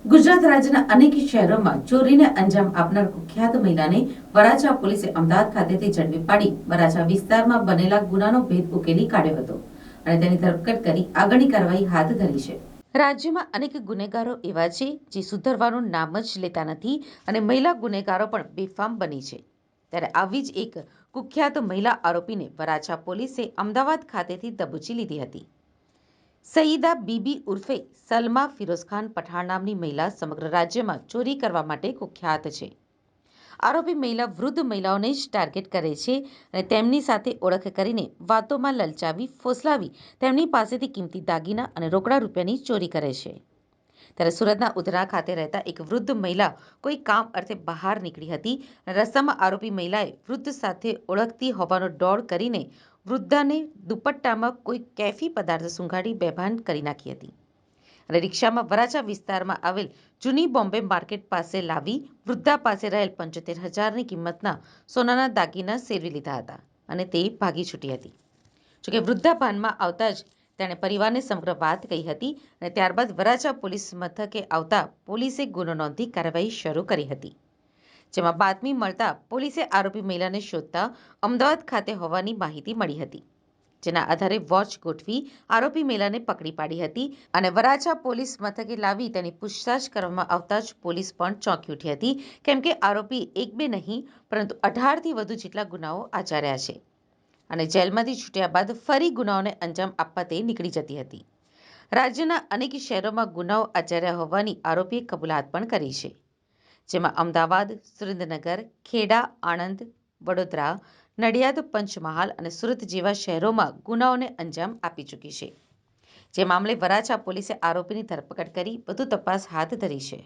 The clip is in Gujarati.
ગુજરાત રાજ્યના અનેક શહેરોમાં ચોરીને અંજામ આપનાર કુખ્યાત મહિલાને વરાછા પોલીસે અમદાવાદ ખાતેથી ઝડપી પાડી વરાછા વિસ્તારમાં બનેલા ગુનાનો ભેદ ઉકેલી કાઢ્યો હતો અને તેની ધરપકડ કરી આગળની કાર્યવાહી હાથ ધરી છે. રાજ્યમાં અનેક ગુનેગારો એવા છે જે સુધરવાનું નામ જ લેતા નથી અને મહિલા ગુનેગારો પણ બેફામ બની છે. ત્યારે આવી જ એક કુખ્યાત મહિલા આરોપીને વરાછા પોલીસે અમદાવાદ ખાતેથી દબોચી લીધી હતી. સઈદા બીબી ઉર્ફે સલમા ફિરોઝખાન પઠાણ નામની મહિલા સમગ્ર રાજ્યમાં ચોરી કરવા માટે કુખ્યાત છે. આરોપી મહિલા વૃદ્ધ મહિલાઓને જ ટાર્ગેટ કરે છે અને તેમની સાથે ઓળખ કરીને વાતોમાં લલચાવી ફોસલાવી તેમની પાસેથી કિંમતી દાગીના અને રોકડા રૂપિયાની ચોરી કરે છે. ત્યારે સુરતના ઉધના ખાતે રહેતા એક વૃદ્ધ મહિલા કોઈ કામ અર્થે બહાર નીકળી હતી અને રસ્તામાં આરોપી મહિલાએ વૃદ્ધ સાથે ઓળખતી હોવાનો ડોળ કરીને વૃદ્ધાને દુપટ્ટામાં કોઈ કેફી પદાર્થ સૂંઘાડી બેભાન કરી નાખી હતી અને રિક્ષામાં વરાછા વિસ્તારમાં આવેલ જૂની બોમ્બે માર્કેટ પાસે લાવી વૃદ્ધા પાસે રહેલ 75,000ની કિંમતના સોનાના દાગીના સેરવી લીધા હતા અને તે ભાગી છૂટી હતી. જોકે વૃદ્ધા ભાનમાં આવતા જ તેણે પરિવારને સમગ્ર વાત કહી હતી અને ત્યારબાદ વરાછા પોલીસ મથકે આવતા પોલીસે ગુનો નોંધી કાર્યવાહી શરૂ કરી હતી. જેમાં બાતમી મળતા પોલીસે આરોપી મહિલાને શોધતા અમદાવાદ ખાતે હોવાની માહિતી મળી હતી. જેના આધારે વોચ ગોઠવી આરોપી મહિલાને પકડી પાડી હતી અને વરાછા પોલીસ મથકે લાવી તેની પૂછતાછ કરવામાં આવતા જ પોલીસ પણ ચોંકી ઉઠી હતી, કેમ કે આરોપી એક બે નહીં પરંતુ 18થી વધુ જેટલા ગુનાઓ આચર્યા છે અને જેલમાંથી છૂટ્યા બાદ ફરી ગુનાઓને અંજામ આપવા તે નીકળી જતી હતી. રાજ્યના અનેક શહેરોમાં ગુનાઓ આચર્યા હોવાની આરોપીએ કબૂલાત પણ કરી છે. જેમાં અમદાવાદ, સુરેન્દ્રનગર, ખેડા, આણંદ, વડોદરા, નડિયાદ, પંચમહાલ અને સુરત જેવા શહેરોમાં ગુનાઓને અંજામ આપી ચૂકી છે. જે મામલે વરાછા પોલીસે આરોપીની ધરપકડ કરી વધુ તપાસ હાથ ધરી છે.